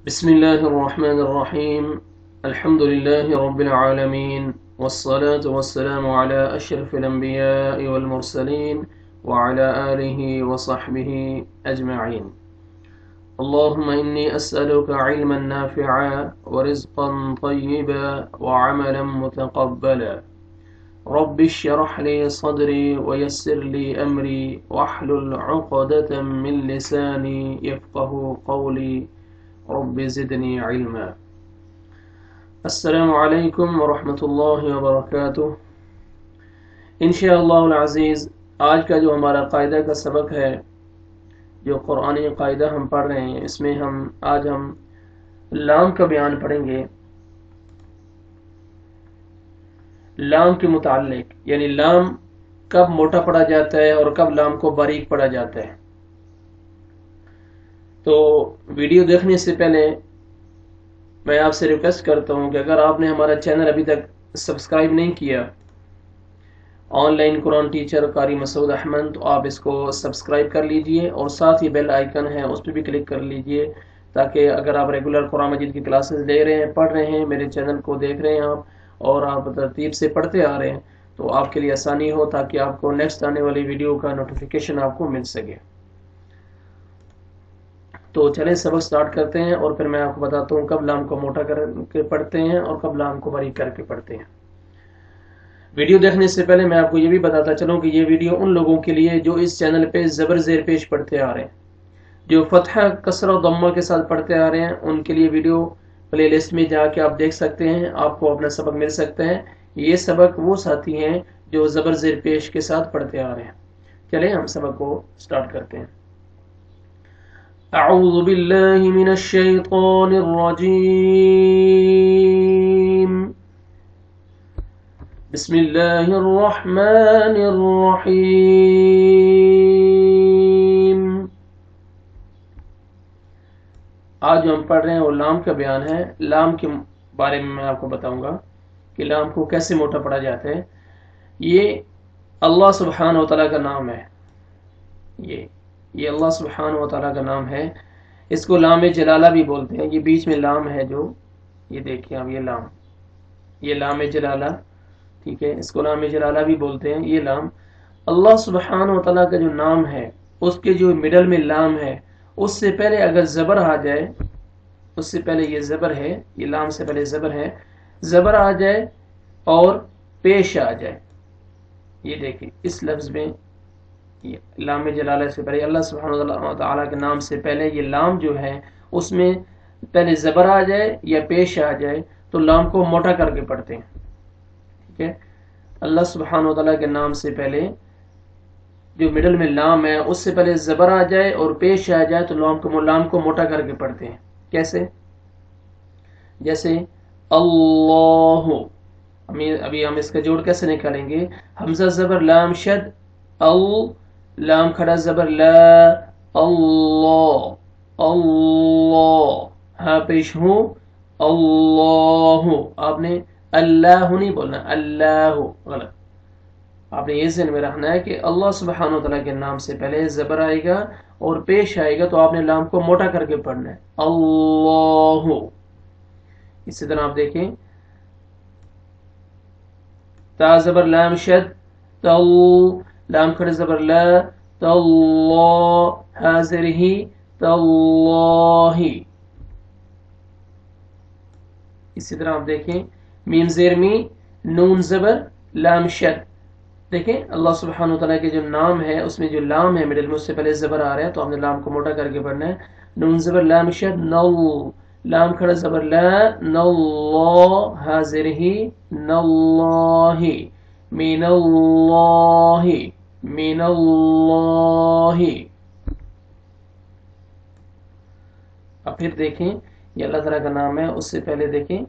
بسم الله الرحمن الرحيم. الحمد لله رب العالمين، والصلاة والسلام على أشرف الأنبياء والمرسلين وعلى آله وصحبه أجمعين. اللهم إني أسألك علما نافعا ورزقا طيبا وعملا متقبلا. رب اشرح لي صدري ويسر لي أمري واحلل عقدة من لساني يفقه قولي. رب زدنی علما. السلام علیکم ورحمۃ اللہ وبرکاتہ. انشاءاللہ العزیز آج کا جو ہمارا قاعدہ کا سبق ہے، جو قرآنی قاعدہ ہم پڑھ رہے ہیں، اس میں آج ہم لام کا بیان پڑھیں گے. لام کے متعلق، یعنی لام کب موٹا پڑھا جاتا ہے اور کب لام کو باریک پڑھا جاتا ہے. تو ویڈیو دیکھنے سے پہلے میں آپ سے ریکویسٹ کرتا ہوں کہ اگر آپ نے ہمارا چینل ابھی تک سبسکرائب نہیں کیا، آن لائن قرآن ٹیچر قاری مسعود احمد، تو آپ اس کو سبسکرائب کر لیجئے اور ساتھ ہی بیل آئیکن ہے اس پہ بھی کلک کر لیجئے، تاکہ اگر آپ ریگولر قرآن مجید کی کلاسز لے رہے ہیں، پڑھ رہے ہیں، میرے چینل کو دیکھ رہے ہیں آپ اور آپ ترتیب سے پڑھتے آ رہے ہیں، تو آپ کے لیے آسانی ہو تاکہ آپ کو نیکسٹ آنے والی ویڈیو کا نوٹیفیکیشن آپ کو مل سکے. تو چلیں سبق سٹارٹ کرتے ہیں اور پھر میں آپ کو بتاتا ہوں کب لام کو موٹا کر کے پڑھتے ہیں اور کب لام کو باریک کر کے پڑھتے ہیں. ویڈیو دیکھنے سے پہلے میں آپ کو یہ بھی بتاتا چلوں کہ یہ ویڈیو ان لوگوں کے لیے جو اس چینل پہ زبر زیر پیش پڑھتے آ رہے ہیں، جو فتحہ کسرہ و ضمہ کے ساتھ پڑھتے آ رہے ہیں، ان کے لیے ویڈیو پلے لسٹ میں جا کے آپ دیکھ سکتے ہیں، آپ کو اپنا سبق مل سکتا ہے. یہ سبق وہ ساتھی ہیں جو زبر زیر پیش کے ساتھ پڑھتے آ رہے ہیں. چلیں ہم سبق کو سٹارٹ کرتے ہیں. اعوذ باللہ من الشیطان الرجیم. بسم اللہ الرحمن الرحیم. آج جو ہم پڑھ رہے ہیں وہ لام کا بیان ہے. لام کے بارے میں آپ کو بتاؤں گا کہ لام کو کیسے موٹا پڑھا جاتا ہے. یہ اللہ سبحانہ و تعالیٰ کا نام ہے. یہ اللہ سبحانہ و تعالیٰ کا نام ہے. اس کو لام جلالہ بھی بولتے ہیں. یہ بیچ میں لام ہے جو یہ دیکھیں آپ، یہ لام جلالہ، ٹھیک ہے، اس کو لام جلالہ بھی بولتے ہیں. یہ لام اللہ سبحانہ و تعالیٰ کا جو نام ہے، اس کے جو مڈل میں لام ہے، اس سے پہلے اگر زبر آ جائے، اس سے پہلے یہ زبر ہے، یہ لام سے پہلے زبر ہے، زبر آ جائے اور پیش آ جائے. یہ دیکھیں اس لفظ میں لام جلالہ سے پہلے اللہ سبحانہ و تعالیٰ کے نام سے پہلے یہ لام جو ہے اس میں پہلے زبر آ جائے یا پیش آ جائے تو لام کو موٹا کر کے پڑھتے ہیں. ٹھیک ہے، اللہ سبحانہ و تعالیٰ کے نام سے پہلے جو مڈل میں لام ہے اس سے پہلے زبر آ جائے اور پیش آ جائے تو لام کو موٹا کر کے پڑھتے ہیں. کیسے؟ جیسے اللہ. ابھی ہم اس کا جوڑ کیسے نکالیں گے؟ حمزہ زبر لام شد لام کھڑا زبر لا، اللہ اللہ، ہاں پیش ہوں اللہ. آپ نے اللہ نہیں بولنا، اللہ غلط. آپ نے یہ ذہن میں رکھنا ہے کہ اللہ سبحانہ وتعالی کے نام سے پہلے زبر آئے گا اور پیش آئے گا تو آپ نے لام کو موٹا کر کے پڑھنا ہے، اللہ. اسی طرح آپ دیکھیں تا زبر لام شد تل، لام کھڑے زبر لا، تاللہ، حاضر ہی تاللہ. اسی طرح آپ دیکھیں میم زیر می، نون زبر لام شد. دیکھیں اللہ سبحانہ وتعالی کے جو نام ہے اس میں جو لام ہے مڈل میں اس سے پہلے زبر آ رہا ہے تو ہم نے لام کو موٹا کر کے پڑھنا ہے. نون زبر لام شد نل، لام کھڑا زبر لا، نلہ، حاضر ہی نلہ، من اللہ من اللہ. اب پھر دیکھیں یہ اللہ تعالیٰ کا نام ہے، اس سے پہلے دیکھیں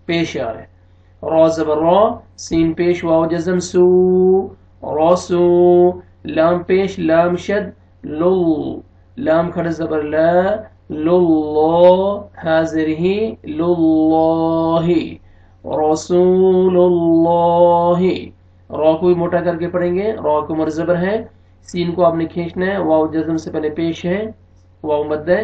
پیش آ رہا ہے، را زبر را، سین پیش واو جزم سو، راسو، لام پیش لام شد لل، لام کھڑا زبر لا، للہ، حاضر ہی للہ، رسول اللہ. را کو بھی موٹا کر کے پڑھیں گے، را کو مرزبر ہے، سین کو آپ نے کھینچنا ہے، واو جزم سے پہلے پیش ہے، واو مد ہے،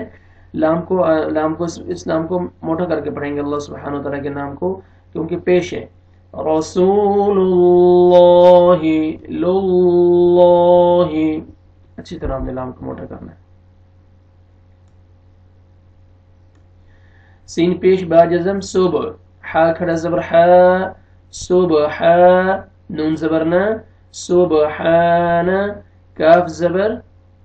لام کو اس نام کو موٹا کر کے پڑھیں گے اللہ سبحانہ وتعالی کے نام کو، کیونکہ پیش ہے. رسول اللہ للہ، اچھی طرح ہم نے لام کو موٹا کرنا ہے. سین پیش با جزم صبح، حا کھڑا زبر حا، صبح، نون زبر نا، سبحان، کاف زبر.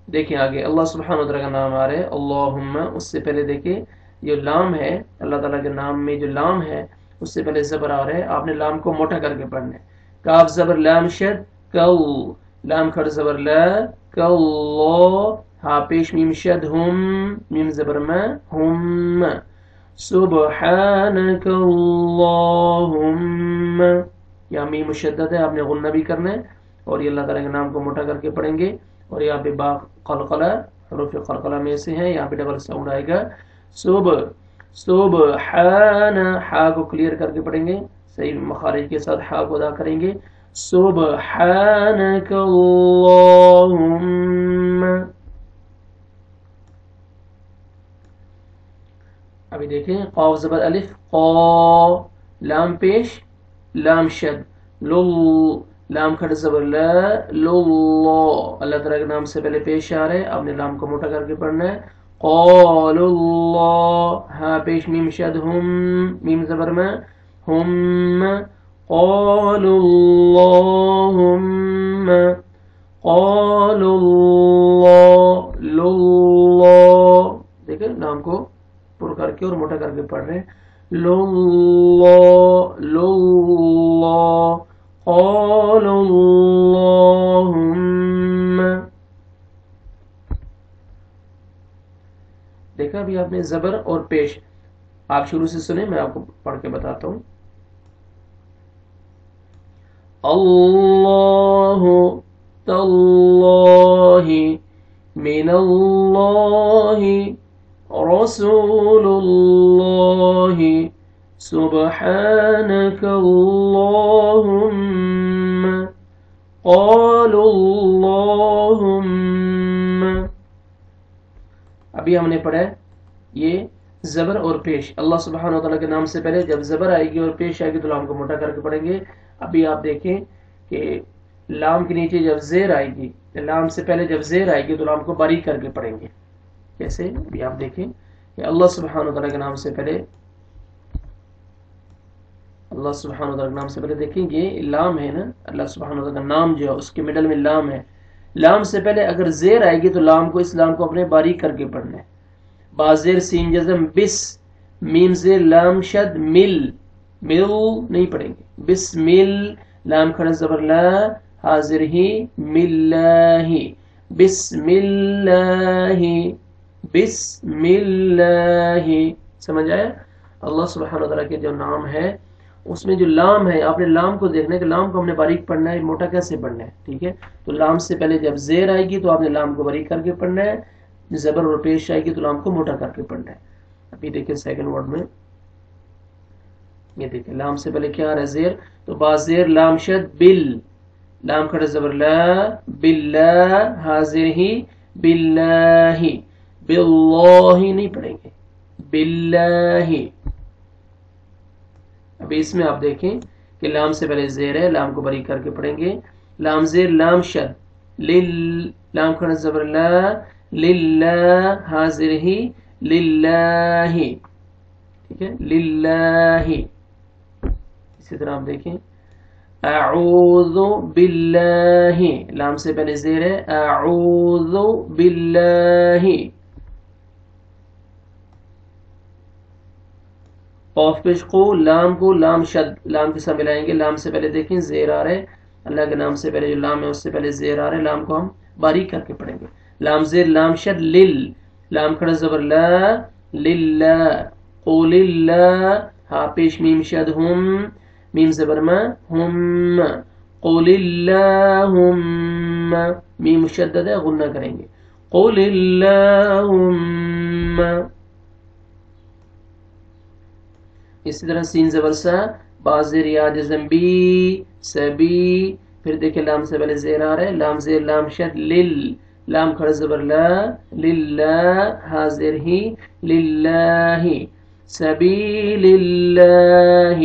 دیکھیں آگے اللہ سبحانہ وتعالی کا نام آ رہا ہے اللہم، اس سے پہلے دیکھیں جو لام ہے اللہ تعالیٰ کے نام میں جو لام ہے اس سے پہلے زبر آ رہا ہے، آپ نے لام کو موٹا کر کے پڑھنا ہے. کاف زبر لام شد، کل، لام کھڑ زبر لا، کل، ہا پیش میم شد ہم، میم زبر ما، ہم، سبحانک اللہم، یہاں میم مشدد ہے، آپ نے غنہ بھی کرنا ہے اور یہ اللہ تعالیٰ کے نام کو موٹا کر کے پڑھیں گے. اور یہاں پہ با قلقلہ، حروف قلقلہ میں سے ہیں، یہاں پہ ڈبل ساؤنڈ آئے گا. سبحان، ہا کو کلیئر کر کے پڑھیں گے، صحیح مخارج کے ساتھ ہا کو ادا کریں گے. سبحانک اللہم. ابھی دیکھیں قاف زبر الف، قا، لام پیش، لام شد، لل، لام کھڑ زبر لا، للہ، اللہ تعالیٰ کے نام سے پہلے پیش آ رہے، آپ نے لام کو موٹا کر کے پڑھنا ہے. قال اللہ، ہاں پیش میم شد ہم، میم زبر میں، ہم، قال اللہم، قال اللہ، للہ. دیکھیں نام کو پر کر کے اور موٹا کر کے پڑھ رہے ہیں. للہ، للہ، قال اللہم. دیکھا ابھی آپ نے زبر اور پیش، آپ شروع سے سنیں، میں آپ کو پڑھ کے بتاتا ہوں. اللہ تاللہ من اللہ رسول اللہ سبحانک اللہم قال اللہم. ابھی ہم نے پڑھا ہے یہ زبر اور پیش. اللہ سبحانہ وتعالی کے نام سے پہلے جب زبر آئے گی اور پیش آئے گی تو لام کو موٹا کر کے پڑھیں گے. ابھی آپ دیکھیں کہ لام کے نیچے جب زیر آئے گی، لام سے پہلے جب زیر آئے گی تو لام کو باریک کر کے پڑھیں گے. کیسے؟ ابھی آپ دیکھیں کہ اللہ سبحانہ وتعالی کے نام سے پہلے، اللہ سبحانہ وتعالی کے نام سے پہلے دیکھیں یہ لام ہے نا، اللہ سبحانہ وتعالی کا نام جو ہے اس کے مڈل میں لام ہے. لام سے پہلے اگر زیر آئے گی تو لام کو، اس لام کو اپنے باریک کر کے پڑھنا ہے. بازیر سین جزم بس، میم زیر لام شد مل، مل نہیں پڑھیں گے. بسمل، لام کھڑا زبر لا، حاضر ہی، ملہ، بسم اللہ، بسم اللہ. سمجھ آیا؟ اللہ سبحانہ وتعالی کے جو نام ہے اس میں جو لام ہے، آپ نے لام کو دیکھنا ہے کہ لام کو ہم نے باریک پڑھنا ہے، موٹا کیسے پڑھنا ہے. ٹھیک ہے، تو لام سے پہلے جب زیر آئے گی تو آپ نے لام کو باریک کر کے پڑھنا ہے، زبر اور پیش آئے گی تو لام کو موٹا کر کے پڑھنا ہے. ابھی دیکھیں سیکنڈ ورڈ میں یہ دیکھیں لام سے پہلے کیا آ رہا ہے زیر، تو بازیر لام شد بل، لام کھڑا زبر لا، باللہ، حاضر ہی، باللہ، باللہ نہیں پڑھیں گے، باللہ. ابھی اس میں آپ دیکھیں کہ لام سے پہلے زیر ہے، لام کو باریک کر کے پڑھیں گے. لام زیر لام شد، لل، لام کھڑا زبر لا، للہ، حاضر ہی، للہ. ٹھیک ہے، للہ. اسی طرح آپ دیکھیں اعوذ باللہ، لام سے پہلے زیر ہے، اعوذ باللہ. قاف پیش قو، لام کو لام شد، لام کے ساتھ ملائیں گے. لام سے پہلے دیکھیں زیر آ رہے، اللہ کے نام سے پہلے جو لام ہے اس سے پہلے زیر آ رہے، لام کو ہم باریک کر کے پڑھیں گے. لام زیر لام شد لل، لام کھڑا زبر لا، للہ، قول اللہ، ہا پیش میم شد ہم، میم زبر ما، ہم، قول اللہم، میم مشدد ہے غنہ کریں گے، قول اللہم. اسی طرح سین زبر سا، بازیر یا جزم بی، سبی. پھر دیکھیں لام سے پہلے زیر آ رہا ہے، لام زیر لام شد لل، لام کھڑا زبر لا، للہ حاضر ہی، للہ سبیل اللہ.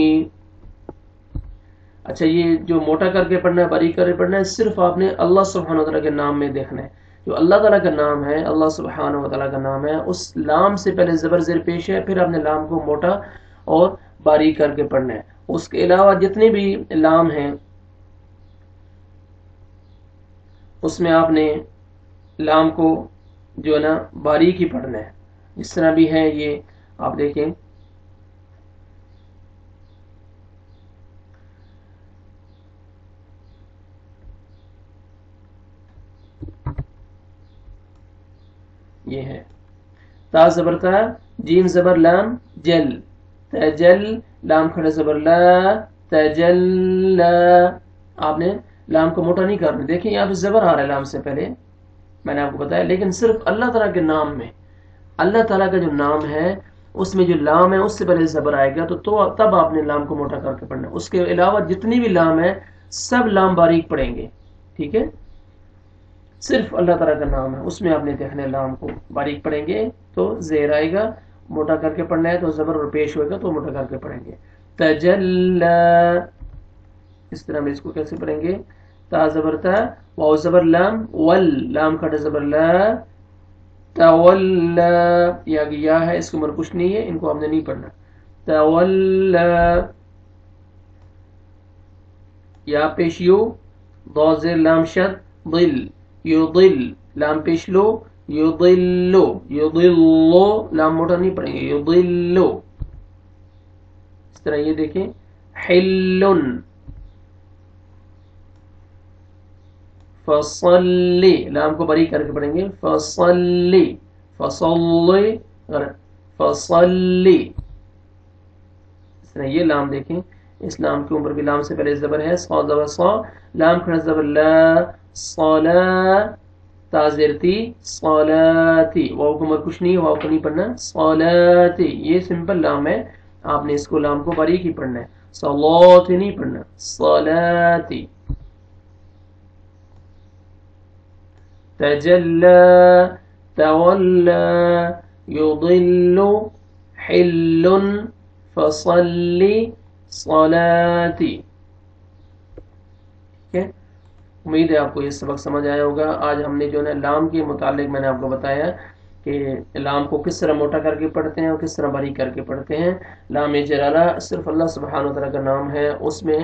اچھا یہ جو موٹا کر کے پڑھنا ہے، باریک کر کے پڑھنا ہے، صرف آپ نے اللہ سبحانہ وتعالیٰ کے نام میں دیکھنا ہے. جو اللہ تعالیٰ کا نام ہے، اللہ سبحانہ وتعالیٰ کا نام ہے، اس لام سے پہلے زبر زیر پیش ہے، پھر آپ نے لام کو موٹا اور باریک کر کے پڑھنا ہے. اس کے علاوہ جتنے بھی لام ہیں اس میں آپ نے لام کو جو ہے نا باریک ہی پڑھنا ہے. جس طرح بھی ہے یہ آپ دیکھیں، یہ ہے تا زبر تا، جیم زبر لام جل، تجل، لام کھڑا زبر لا، تجل. آپ نے لام کو موٹا نہیں کرنا. دیکھیں یہاں پہ زبر آ رہا ہے لام سے پہلے، میں نے آپ کو بتایا، لیکن صرف اللہ تعالیٰ کے نام میں، اللہ تعالیٰ کا جو نام ہے اس میں جو لام ہے اس سے پہلے زبر آئے گا تو تب آپ نے لام کو موٹا کر کے پڑھنا ہے. اس کے علاوہ جتنی بھی لام ہے سب لام باریک پڑھیں گے. ٹھیک ہے، صرف اللہ تعالیٰ کا نام ہے اس میں آپ نے دیکھنا ہے لام کو باریک پڑھیں گے تو زیر آئے گا، موٹا کر کے پڑھنا ہے تو زبر اور پیش ہوئے گا تو موٹا کر کے پڑھیں گے. تجلا، اس طرح میں اس کو کیسے پڑھیں گے؟ تا زبر تا، واو زبر لام، ول، لام کھڑا زبر لا، تولا. یا ہے، اس کے عمر کچھ نہیں ہے، ان کو ہم نے نہیں پڑھنا. تولا، یا پیش یو، ضاد زیر لام شد، ضل، یضل، لام پیش لو، یضلو، یضلو، لام موٹا نہیں پڑھیں گے، یضلو. اس طرح یہ دیکھیں، حلن، فصلی، لام کو بری کر کے پڑھیں گے، فصلی، فصلی، فصلی. اس طرح یہ لام دیکھیں، اس لام کے اوپر بھی لام سے پہلے زبر ہے، صاد زبر صا، لام کھڑا زبر لا، صلا، تا زیر تی، صلاتی، واو کو کچھ نہیں، واو کو نہیں پڑھنا، صلاتی. یہ سمپل لام ہے، آپ نے اس کو لام کو باریک ہی پڑھنا ہے، صلاتی نہیں پڑھنا، صلاتی. تجلى، تولى، يضل، حل، فصلی، صلاتی. ٹھیک ہے، امید ہے آپ کو یہ سبق سمجھ آیا ہوگا. آج ہم نے جو ہے لام کے متعلق میں نے آپ کو بتایا کہ لام کو کس طرح موٹا کر کے پڑھتے ہیں اور کس طرح باریک کر کے پڑھتے ہیں. لام جلالہ صرف اللہ سبحانہ وتعالیٰ کا نام ہے، اس میں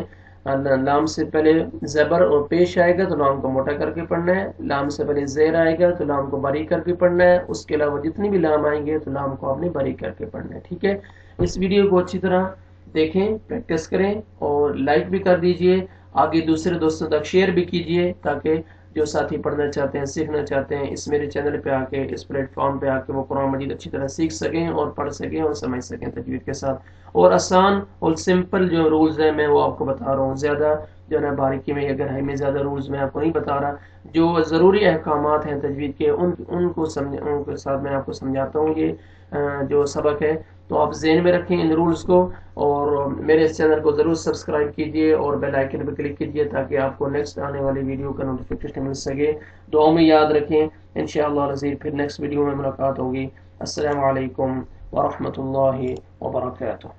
لام سے پہلے زبر اور پیش آئے گا تو لام کو موٹا کر کے پڑھنا ہے، لام سے پہلے زیر آئے گا تو لام کو باریک کر کے پڑھنا ہے. اس کے علاوہ جتنی بھی لام آئیں گے تو لام کو آپ نے باریک کر کے پڑھنا ہے. ٹھیک ہے، اس ویڈیو کو اچھی طرح دیکھیں، پریکٹس کریں اور لائک بھی کر دیجئے، آگے دوسرے دوستوں تک شیئر بھی کیجئے تاکہ جو ساتھی پڑھنا چاہتے ہیں، سیکھنا چاہتے ہیں، اس میرے چینل پہ آ کے، اس پلیٹ فارم پہ آ کے وہ قرآن مجید اچھی طرح سیکھ سکیں اور پڑھ سکیں اور سمجھ سکیں تجوید کے ساتھ. اور آسان اور سمپل جو رولز ہیں میں وہ آپ کو بتا رہا ہوں، زیادہ جو ہے نا باریکی میں اگر ہے میں زیادہ رولز میں آپ کو نہیں بتا رہا. جو ضروری احکامات ہیں تجوید کے ان کے ساتھ میں آپ کو سمجھاتا ہوں. یہ جو سبق ہے تو آپ ذہن میں رکھیں ان رولز کو، اور میرے اس چینل کو ضرور سبسکرائب کیجئے اور بیل آئیکن پہ کلک کیجئے تاکہ آپ کو نیکسٹ آنے والی ویڈیو کا نوٹیفیکیشن مل سکے. دعاؤں میں یاد رکھیں. انشاءاللہ العزیز پھر نیکسٹ ویڈیو میں ملاقات ہوگی. السلام علیکم ورحمۃ اللہ وبرکاتہ.